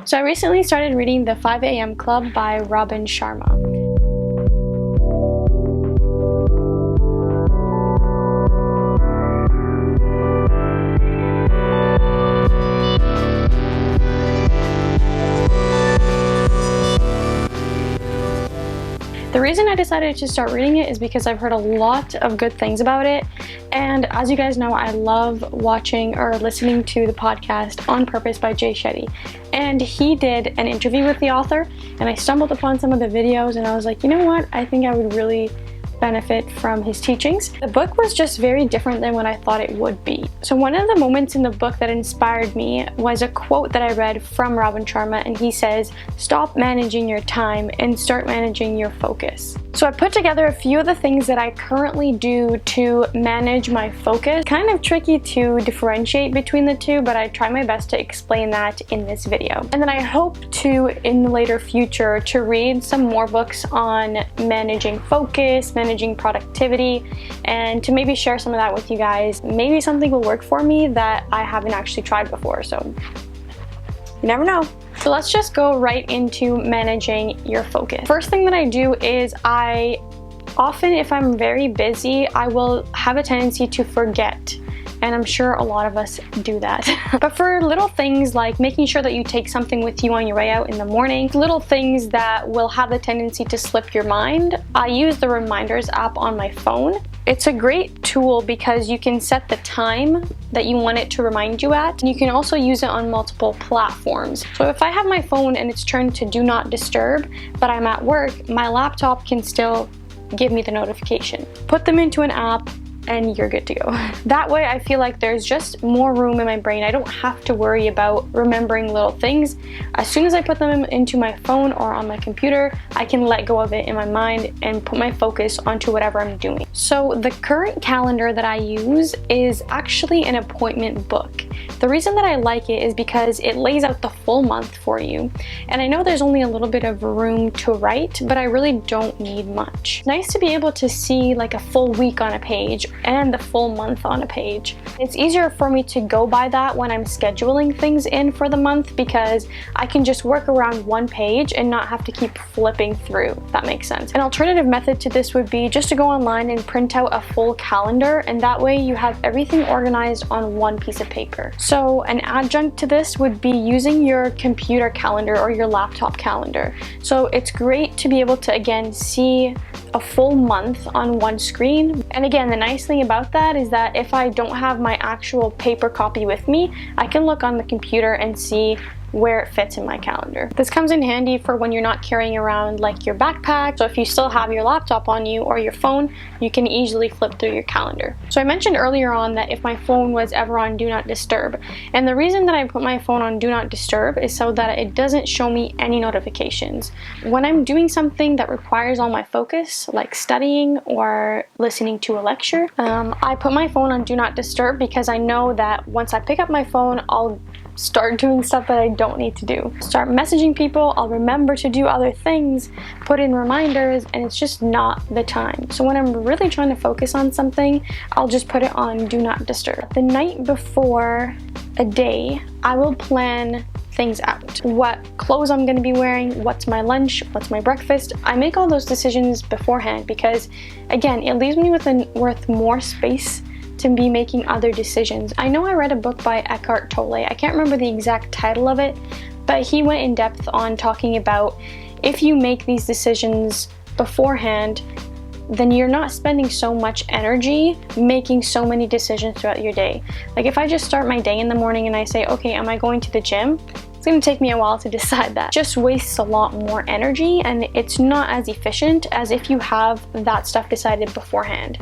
So I recently started reading The 5 a.m. Club by Sharma. The reason I decided to start reading it is because I've heard a lot of good things about it, and as you guys know, I love watching or listening to the podcast On Purpose by Jay Shetty, and he did an interview with the author, and I stumbled upon some of the videos and I was like, you know what, I think I would really benefit from his teachings. The book was just very different than what I thought it would be. So one of the moments in the book that inspired me was a quote that I read from Sharma, and he says, "Stop managing your time and start managing your focus." So I put together a few of the things that I currently do to manage my focus. Kind of tricky to differentiate between the two, but I try my best to explain that in this video. And then I hope to, in the later future, to read some more books on managing focus, managing productivity, and to maybe share some of that with you guys. Maybe something will work for me that I haven't actually tried before, so you never know. So let's just go right into managing your focus. First thing that I do is I often, if I'm very busy, I will have a tendency to forget. And I'm sure a lot of us do that. But for little things like making sure that you take something with you on your way out in the morning, little things that will have the tendency to slip your mind, I use the reminders app on my phone. It's a great tool because you can set the time that you want it to remind you at, and you can also use it on multiple platforms. So if I have my phone and it's turned to do not disturb, but I'm at work, my laptop can still give me the notification. Put them into an app, and you're good to go. That way I feel like there's just more room in my brain. I don't have to worry about remembering little things. As soon as I put them into my phone or on my computer, I can let go of it in my mind and put my focus onto whatever I'm doing. So the current calendar that I use is actually an appointment book. The reason that I like it is because it lays out the full month for you. And I know there's only a little bit of room to write, but I really don't need much. It's nice to be able to see like a full week on a page and the full month on a page. It's easier for me to go by that when I'm scheduling things in for the month because I can just work around one page and not have to keep flipping through, if that makes sense. An alternative method to this would be just to go online and print out a full calendar, and that way you have everything organized on one piece of paper. So an adjunct to this would be using your computer calendar or your laptop calendar. So it's great to be able to, again, see a full month on one screen. And again, the nice thing about that is that if I don't have my actual paper copy with me, I can look on the computer and see where it fits in my calendar. This comes in handy for when you're not carrying around like your backpack. So if you still have your laptop on you or your phone, you can easily flip through your calendar. So I mentioned earlier on that if my phone was ever on Do Not Disturb, and the reason that I put my phone on Do Not Disturb is so that it doesn't show me any notifications. When I'm doing something that requires all my focus, like studying or listening to a lecture, I put my phone on Do Not Disturb because I know that once I pick up my phone, I'll start doing stuff that I don't need to do. Start messaging people, I'll remember to do other things, put in reminders, and it's just not the time. So when I'm really trying to focus on something, I'll just put it on Do Not Disturb. The night before a day, I will plan things out. What clothes I'm going to be wearing, what's my lunch, what's my breakfast. I make all those decisions beforehand because, again, it leaves me with more space to be making other decisions. I know I read a book by Eckhart Tolle. I can't remember the exact title of it, but he went in depth on talking about if you make these decisions beforehand, then you're not spending so much energy making so many decisions throughout your day. Like if I just start my day in the morning and I say, okay, am I going to the gym? It's going to take me a while to decide that. It just wastes a lot more energy, and it's not as efficient as if you have that stuff decided beforehand.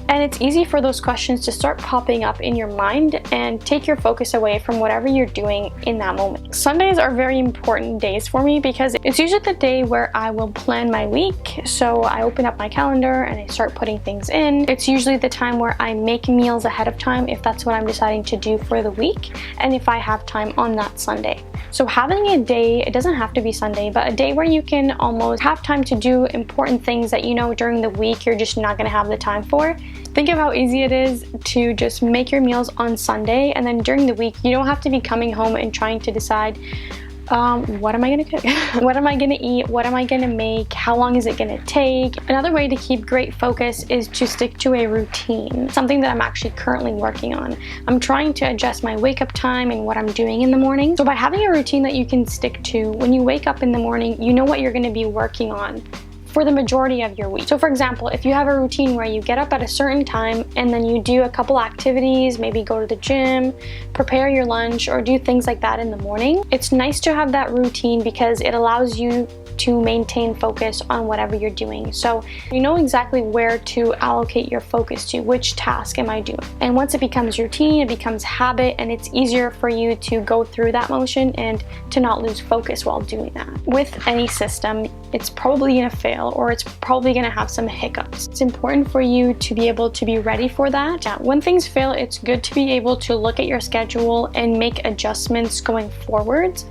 And it's easy for those questions to start popping up in your mind and take your focus away from whatever you're doing in that moment. Sundays are very important days for me because it's usually the day where I will plan my week. So I open up my calendar and I start putting things in. It's usually the time where I make meals ahead of time if that's what I'm deciding to do for the week, and if I have time on that Sunday. So having a day, it doesn't have to be Sunday, but a day where you can almost have time to do important things that you know during the week you're just not going to have the time for. Think of how easy it is to just make your meals on Sunday, and then during the week you don't have to be coming home and trying to decide, What am I gonna cook? What am I gonna eat? What am I gonna make? How long is it gonna take? Another way to keep great focus is to stick to a routine, something that I'm actually currently working on. I'm trying to adjust my wake up time and what I'm doing in the morning. So by having a routine that you can stick to, when you wake up in the morning, you know what you're gonna be working on for the majority of your week. So for example, if you have a routine where you get up at a certain time and then you do a couple activities, maybe go to the gym, prepare your lunch, or do things like that in the morning, it's nice to have that routine because it allows you to maintain focus on whatever you're doing. So you know exactly where to allocate your focus to, which task am I doing. And once it becomes routine, it becomes habit, and it's easier for you to go through that motion and to not lose focus while doing that. With any system, it's probably gonna fail, or it's probably gonna have some hiccups. It's important for you to be able to be ready for that. When things fail, it's good to be able to look at your schedule and make adjustments going forwards.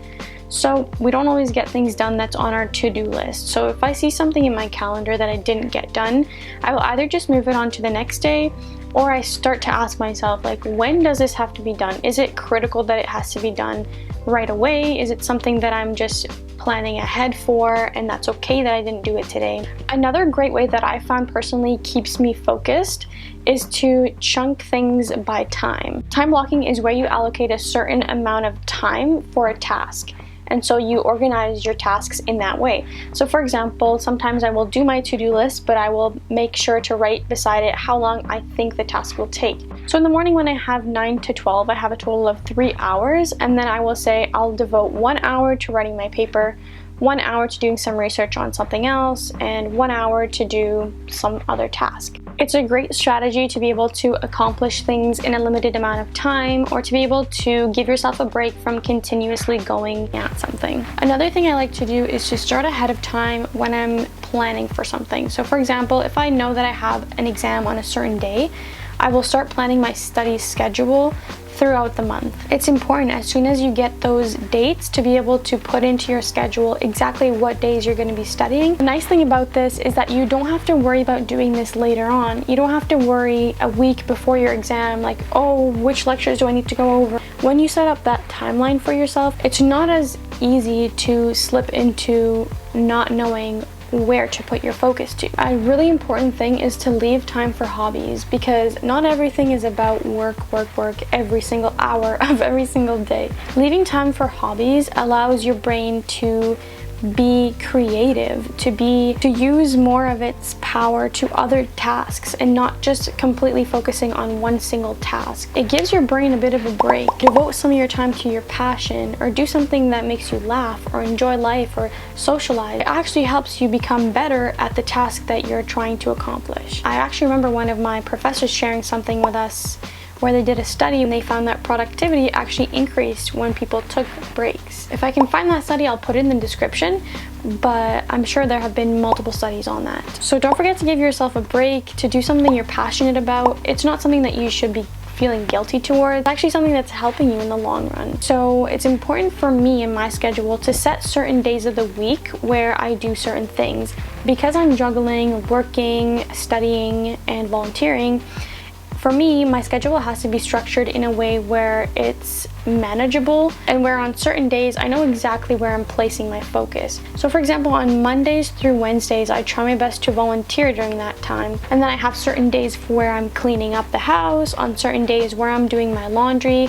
So we don't always get things done that's on our to-do list. So if I see something in my calendar that I didn't get done, I will either just move it on to the next day, or I start to ask myself, like, when does this have to be done? Is it critical that it has to be done right away? Is it something that I'm just planning ahead for and that's okay that I didn't do it today? Another great way that I found personally keeps me focused is to chunk things by time. Time blocking is where you allocate a certain amount of time for a task. And so you organize your tasks in that way. So for example, sometimes I will do my to-do list, but I will make sure to write beside it how long I think the task will take. So in the morning when I have 9 to 12, I have a total of 3 hours, and then I will say I'll devote 1 hour to writing my paper, 1 hour to doing some research on something else, and 1 hour to do some other task. It's a great strategy to be able to accomplish things in a limited amount of time, or to be able to give yourself a break from continuously going at something. Another thing I like to do is to start ahead of time when I'm planning for something. So for example, if I know that I have an exam on a certain day, I will start planning my study schedule throughout the month. It's important as soon as you get those dates to be able to put into your schedule exactly what days you're going to be studying. The nice thing about this is that you don't have to worry about doing this later on. You don't have to worry a week before your exam, like, oh, which lectures do I need to go over? When you set up that timeline for yourself, it's not as easy to slip into not knowing where to put your focus to. A really important thing is to leave time for hobbies, because not everything is about work every single hour of every single day. Leaving time for hobbies allows your brain to be creative, to use more of its power to other tasks and not just completely focusing on one single task. It gives your brain a bit of a break. Devote some of your time to your passion, or do something that makes you laugh or enjoy life or socialize. It actually helps you become better at the task that you're trying to accomplish. I actually remember one of my professors sharing something with us where they did a study and they found that productivity actually increased when people took breaks. If I can find that study, I'll put it in the description, but I'm sure there have been multiple studies on that. So don't forget to give yourself a break, to do something you're passionate about. It's not something that you should be feeling guilty towards. It's actually something that's helping you in the long run. So it's important for me in my schedule to set certain days of the week where I do certain things. Because I'm juggling, working, studying, and volunteering, for me, my schedule has to be structured in a way where it's manageable, and where on certain days I know exactly where I'm placing my focus. So for example, on Mondays through Wednesdays, I try my best to volunteer during that time. And then I have certain days where I'm cleaning up the house, on certain days where I'm doing my laundry.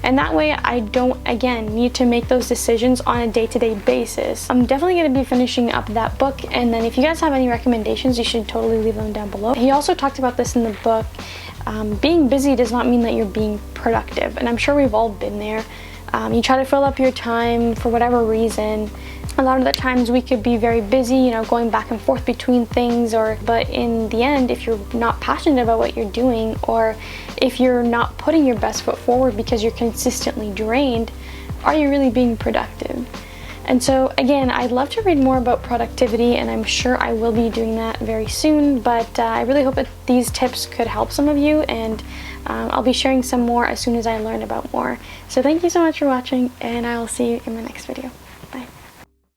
And that way I don't, again, need to make those decisions on a day-to-day basis. I'm definitely going to be finishing up that book, and then if you guys have any recommendations, you should totally leave them down below. He also talked about this in the book. Being busy does not mean that you're being productive, and I'm sure we've all been there. You try to fill up your time for whatever reason. A lot of the times we could be very busy, you know, going back and forth between things, but in the end, if you're not passionate about what you're doing, or if you're not putting your best foot forward because you're consistently drained, are you really being productive? And so again, I'd love to read more about productivity, and I'm sure I will be doing that very soon, but I really hope that these tips could help some of you, and I'll be sharing some more as soon as I learn about more. So thank you so much for watching, and I will see you in my next video.